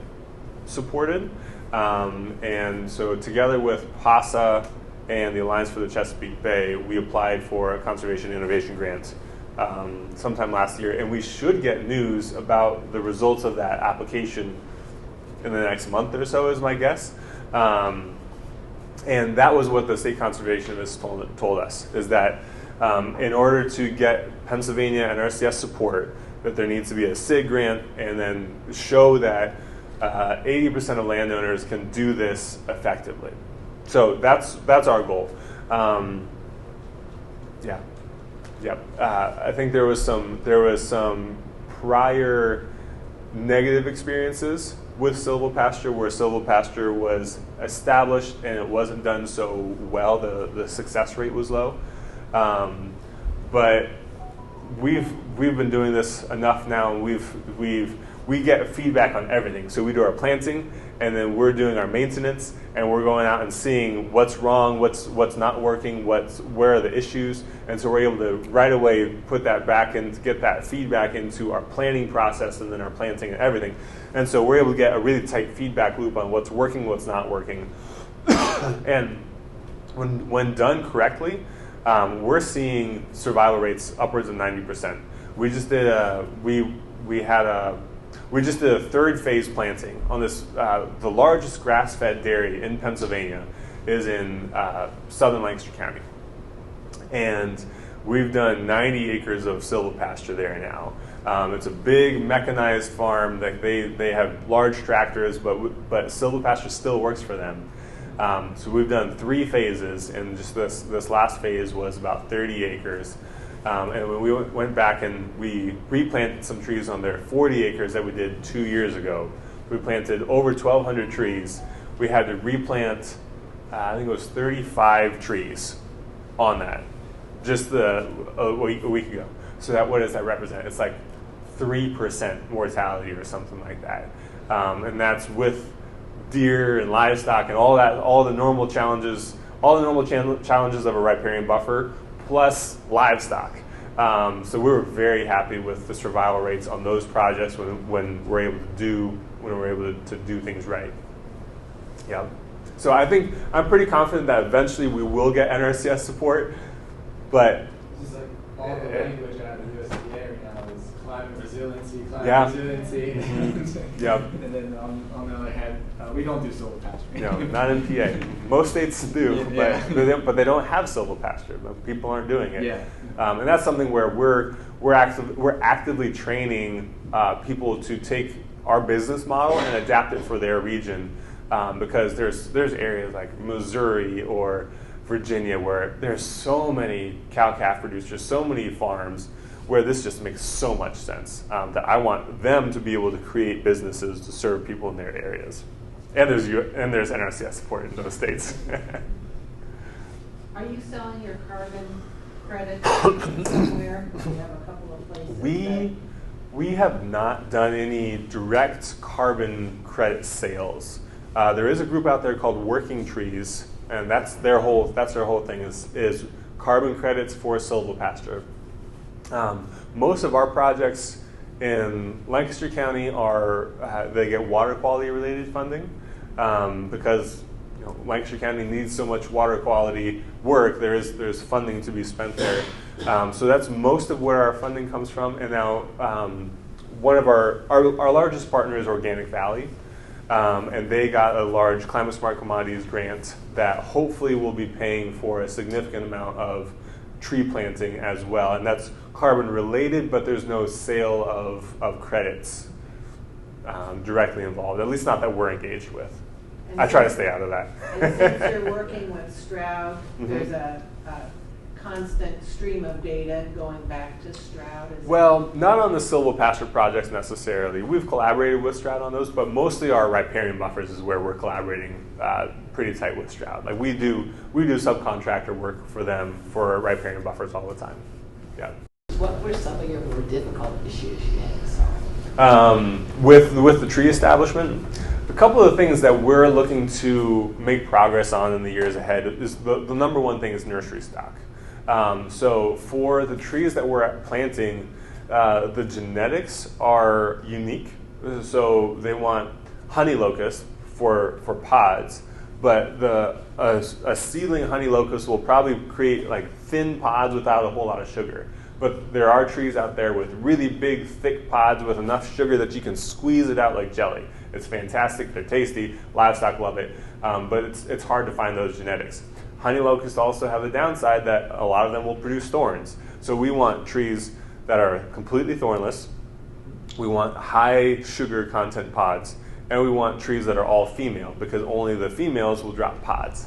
supported. And so together with PASA and the Alliance for the Chesapeake Bay, we applied for a conservation innovation grant sometime last year, and we should get news about the results of that application in the next month or so, is my guess. And that was what the state conservationists told us, is that in order to get Pennsylvania and RCS support, that there needs to be a SIG grant, and then show that 80% of landowners can do this effectively. So that's our goal. I think there was some prior negative experiences with silvopasture, where silvopasture was established and it wasn't done so well. The success rate was low, but we've been doing this enough now, and we get feedback on everything. So we do our planting, and then we're doing our maintenance, and we're going out and seeing what's wrong, what's not working, where are the issues, and so we're able to right away put that back in, to get that feedback into our planning process and then our planting and everything. And so we're able to get a really tight feedback loop on what's working, what's not working. And when done correctly, we're seeing survival rates upwards of 90%. We just did we just did a third phase planting on this. The largest grass-fed dairy in Pennsylvania is in southern Lancaster County, and we've done 90 acres of silvopasture there now. It's a big mechanized farm. That they have large tractors, but silvopasture still works for them. So we've done 3 phases, and just this last phase was about 30 acres. And when we went back and we replanted some trees on their 40 acres that we did 2 years ago, we planted over 1,200 trees. We had to replant, I think it was 35 trees on that, just a week ago. So what does that represent? It's like 3% mortality or something like that. And that's with deer and livestock and all the normal challenges of a riparian buffer, plus livestock. So we were very happy with the survival rates on those projects when we're able to do things right. Yeah. So I'm pretty confident that eventually we will get NRCS support, but It's just like all the language out of the USDA right now is climate resiliency. Yep. And then on the other hand, we don't do silvopasture. No, not in PA. Most states do, but they don't have silvopasture. But people aren't doing it. Yeah. And that's something where we're actively training people to take our business model and adapt it for their region, because there's areas like Missouri or Virginia where there's so many cow-calf producers, so many farms, where this just makes so much sense, that I want them to be able to create businesses to serve people in their areas. And there's NRCS support in those states. Are you selling your carbon credits somewhere? You have a couple of places. We have not done any direct carbon credit sales. There is a group out there called Working Trees, and that's their whole thing is carbon credits for silvopasture. Most of our projects in Lancaster County they get water quality related funding, because Lancaster County needs so much water quality work. There's funding to be spent there. So that's most of where our funding comes from. And now one of our largest partner is Organic Valley, and they got a large Climate Smart Commodities grant that hopefully will be paying for a significant amount of tree planting as well, and that's carbon related, but there's no sale of credits directly involved, at least not that we're engaged with. And I try to stay out of that. And since you're working with Stroud, Mhm. there's a constant stream of data going back to Stroud? Well, not on the silvopasture projects necessarily. We've collaborated with Stroud on those, but mostly our riparian buffers is where we're collaborating pretty tight with Stroud. Like we do subcontractor work for them for riparian buffers all the time. Yeah. What were some of your more difficult issues you had to solve? With the tree establishment, a couple of things that we're looking to make progress on in the years ahead is the number one thing is nursery stock. So for the trees that we're planting, the genetics are unique. So they want honey locust for pods, but a seedling honey locust will probably create like thin pods without a whole lot of sugar. But there are trees out there with really big, thick pods with enough sugar that you can squeeze it out like jelly. It's fantastic. They're tasty. Livestock love it. But it's hard to find those genetics. Honey locusts also have the downside that a lot of them will produce thorns. So we want trees that are completely thornless. We want high sugar content pods. And we want trees that are all female, because only the females will drop pods.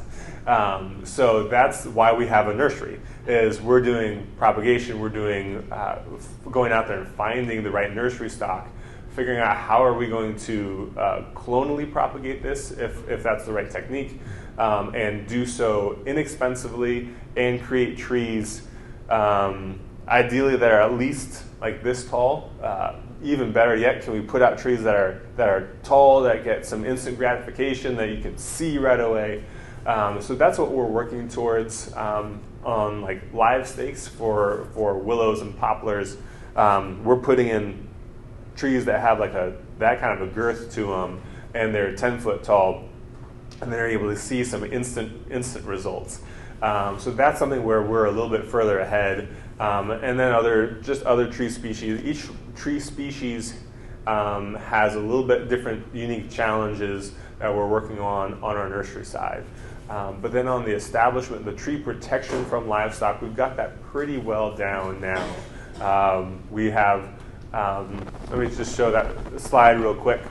So that's why we have a nursery, is we're doing propagation, we're doing going out there and finding the right nursery stock, figuring out how are we going to clonally propagate this, if that's the right technique, and do so inexpensively and create trees ideally that are at least like this tall, even better yet, can we put out trees that are tall, that get some instant gratification that you can see right away? So that's what we're working towards on like live stakes for willows and poplars. We're putting in trees that have like that kind of a girth to them, and they're 10 foot tall, and they're able to see some instant results. So that's something where we're a little bit further ahead. And then other tree species. Each tree species has a little bit different unique challenges that we're working on our nursery side. But then on the establishment, the tree protection from livestock, we've got that pretty well down now. We have, let me just show that slide real quick.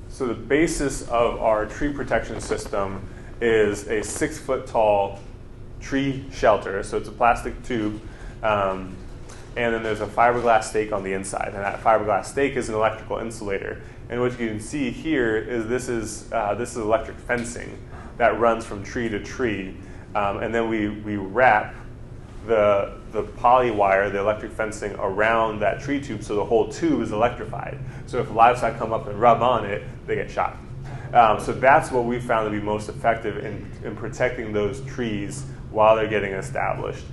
So the basis of our tree protection system is a 6 foot tall tree shelter. So it's a plastic tube, and then there's a fiberglass stake on the inside, and that fiberglass stake is an electrical insulator. And what you can see here is this is electric fencing that runs from tree to tree, and then we wrap the poly wire, the electric fencing, around that tree tube, so the whole tube is electrified. So if livestock come up and rub on it, they get shot. So that's what we found to be most effective in protecting those trees while they're getting established.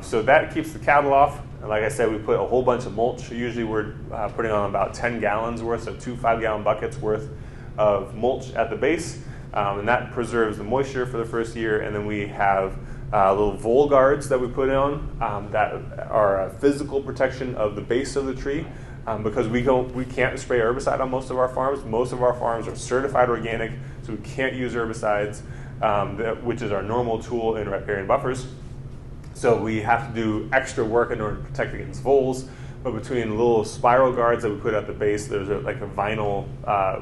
So that keeps the cattle off. And like I said, we put a whole bunch of mulch. Usually we're putting on about 10 gallons worth, so 2 5-gallon buckets worth of mulch at the base. And that preserves the moisture for the first year. And then we have little vole guards that we put on that are a physical protection of the base of the tree. Because we can't spray herbicide on most of our farms. Most of our farms are certified organic, so we can't use herbicides, which is our normal tool in riparian buffers. So we have to do extra work in order to protect against voles. But between little spiral guards that we put at the base, there's like a vinyl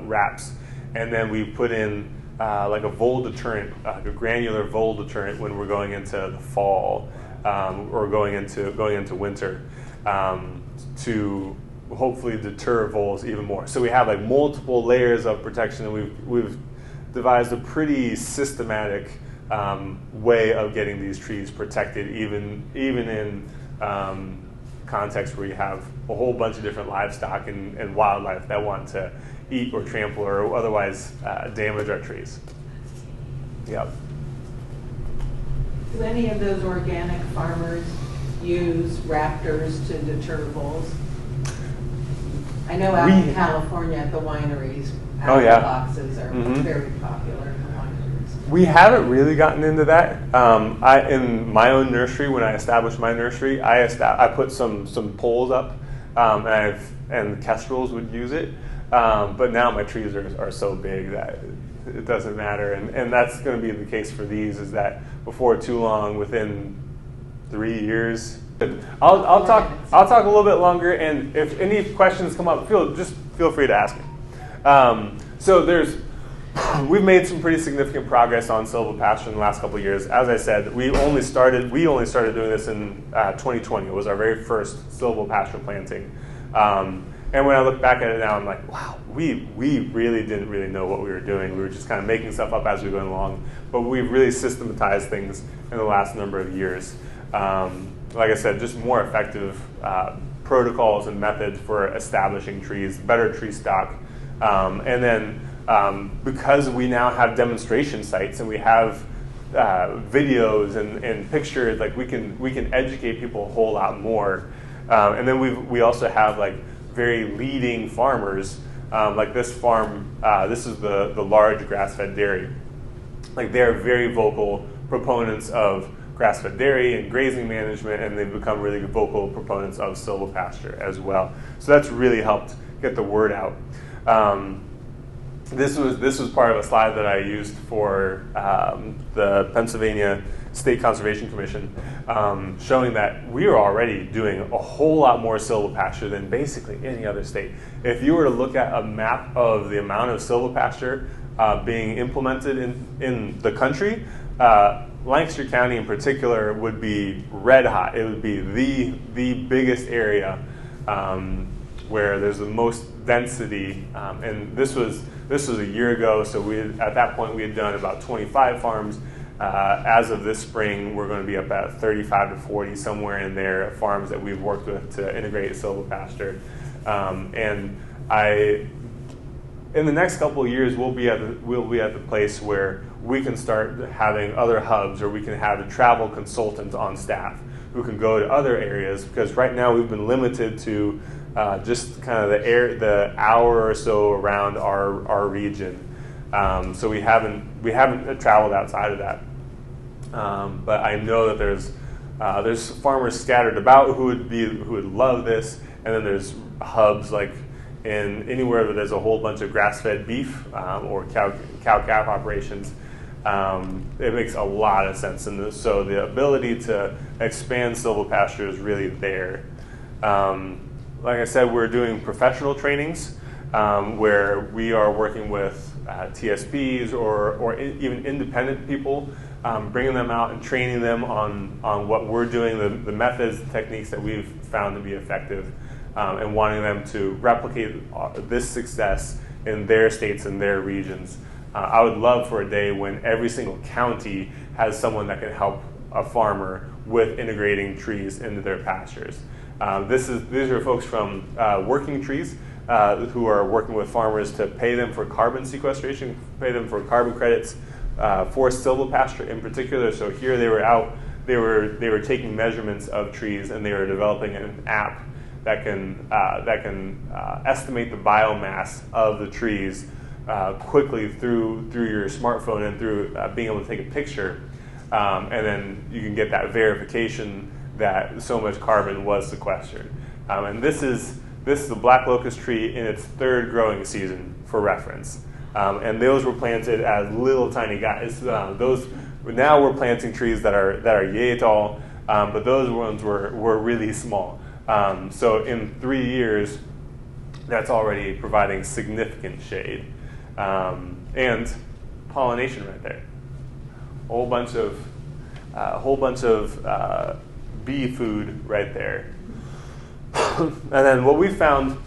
wraps, and then we put in like a vole deterrent, like a granular vole deterrent when we're going into the fall or going into winter to hopefully deter voles even more. So we have like multiple layers of protection, and we've devised a pretty systematic way of getting these trees protected, even in context where you have a whole bunch of different livestock and wildlife that want to eat or trample or otherwise damage our trees. Yep. Do any of those organic farmers use raptors to deter voles? I know out in California at the wineries, apple boxes are very popular in the wineries. We haven't really gotten into that. In my own nursery, when I established my nursery, I put some poles up, and kestrels would use it. But now my trees are so big that it doesn't matter, and that's going to be the case for these. Is that before too long, within 3 years. I'll talk a little bit longer, and if any questions come up, feel free to ask me. So we've made some pretty significant progress on silvopasture in the last couple of years. As I said, we only started doing this in 2020. It was our very first silvopasture planting. And when I look back at it now, I'm like, wow, we really didn't really know what we were doing. We were just kind of making stuff up as we were going along. But we've really systematized things in the last number of years. Like I said, just more effective protocols and methods for establishing trees, better tree stock. And then because we now have demonstration sites and we have videos and pictures, like we can educate people a whole lot more. And then we also have like very leading farmers, like this farm. This is the large grass-fed dairy. Like they're very vocal proponents of grass-fed dairy and grazing management, and they've become really vocal proponents of silvopasture as well. So that's really helped get the word out. This was part of a slide that I used for the Pennsylvania State Conservation Commission, showing that we are already doing a whole lot more silvopasture than basically any other state. If you were to look at a map of the amount of silvopasture being implemented in the country, Lancaster County in particular would be red hot. It would be the biggest area where there's the most density. And this was a year ago, so at that point we had done about 25 farms. As of this spring, we're going to be up at 35 to 40, somewhere in there, farms that we've worked with to integrate Silvopasture. And in the next couple of years, we'll be at the place where we can start having other hubs, or we can have a travel consultant on staff who can go to other areas, because right now we've been limited to just kind of the hour or so around our region. So we haven't traveled outside of that. But I know that there's farmers scattered about who would love this, and then there's hubs like in anywhere where there's a whole bunch of grass-fed beef or cow-calf operations. It makes a lot of sense, and so the ability to expand silvopasture is really there. Like I said, we're doing professional trainings where we are working with TSPs or even independent people, bringing them out and training them on what we're doing, the methods, the techniques that we've found to be effective, and wanting them to replicate this success in their states and their regions. I would love for a day when every single county has someone that can help a farmer with integrating trees into their pastures. These are folks from Working Trees who are working with farmers to pay them for carbon sequestration, pay them for carbon credits for silvopasture in particular. So here they were out, they were taking measurements of trees, and they were developing an app that can estimate the biomass of the trees quickly through your smartphone and through being able to take a picture, and then you can get that verification that so much carbon was sequestered. And this is the black locust tree in its third growing season, for reference. And those were planted as little tiny guys. Now we're planting trees that are yay tall, but those ones were really small. So in 3 years, that's already providing significant shade. And pollination right there. A whole bunch of bee food right there. And then what we found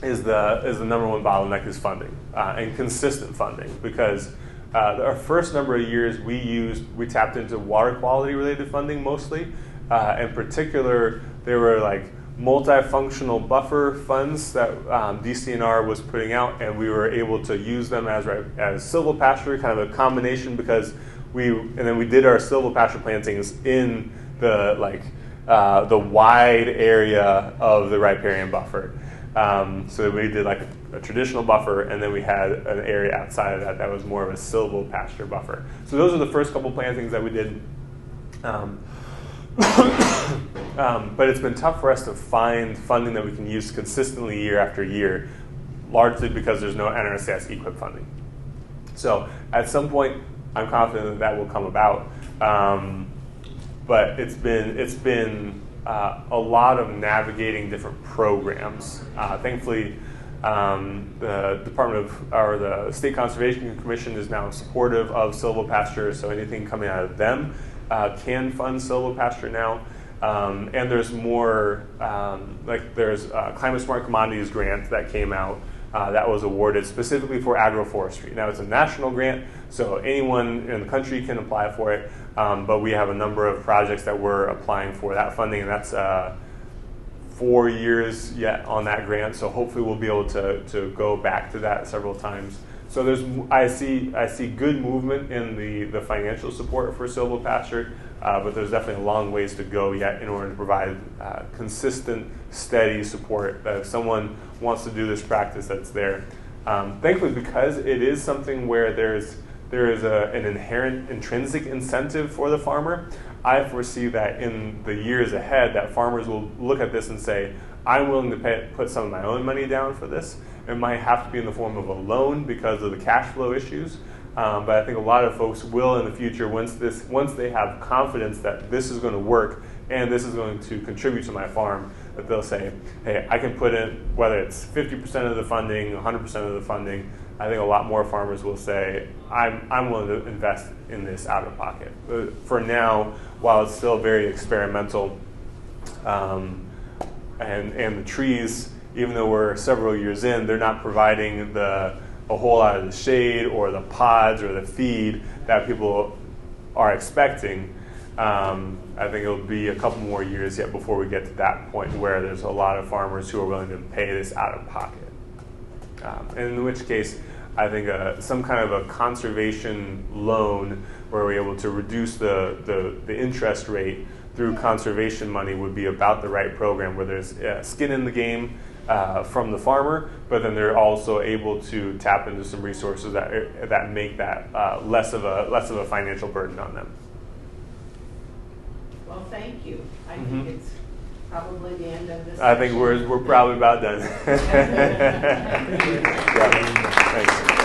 is the number one bottleneck is funding, and consistent funding, because our first number of years we tapped into water quality related funding mostly. In particular, there were like multifunctional buffer funds that DCNR was putting out, and we were able to use them as silvopasture, kind of a combination, because we did our silvopasture plantings in the wide area of the riparian buffer. So we did like a traditional buffer, and then we had an area outside of that was more of a silvopasture buffer. So those are the first couple plantings that we did. But it's been tough for us to find funding that we can use consistently year after year, largely because there's no NRCS EQIP funding. So at some point, I'm confident that will come about. But it's been a lot of navigating different programs. Thankfully, the State Conservation Commission is now supportive of silvopasture, so anything coming out of them can fund silvopasture now. And there's more, there's a Climate Smart Commodities grant that came out that was awarded specifically for agroforestry. Now it's a national grant, so anyone in the country can apply for it, but we have a number of projects that we're applying for that funding, and that's 4 years yet on that grant, so hopefully we'll be able to go back to that several times. So I see good movement in the financial support for silvopasture, but there's definitely a long ways to go yet in order to provide consistent, steady support that if someone wants to do this practice, that's there. Thankfully, because it is something where there is an inherent intrinsic incentive for the farmer, I foresee that in the years ahead that farmers will look at this and say, I'm willing to put some of my own money down for this. It might have to be in the form of a loan because of the cash flow issues. But I think a lot of folks will in the future, once they have confidence that this is going to work and this is going to contribute to my farm, that they'll say, hey, I can put in, whether it's 50% of the funding, 100% of the funding, I think a lot more farmers will say, I'm willing to invest in this out of pocket. For now, while it's still very experimental, and the trees, even though we're several years in, they're not providing a whole lot of the shade or the pods or the feed that people are expecting, I think it'll be a couple more years yet before we get to that point where there's a lot of farmers who are willing to pay this out of pocket. And in which case, I think some kind of a conservation loan where we're able to reduce the interest rate through conservation money would be about the right program, where there's skin in the game from the farmer, but then they're also able to tap into some resources that make that less of a financial burden on them. Well, thank you. I think it's probably the end of this. I think we're probably about done. Thank you. Yeah. Thanks.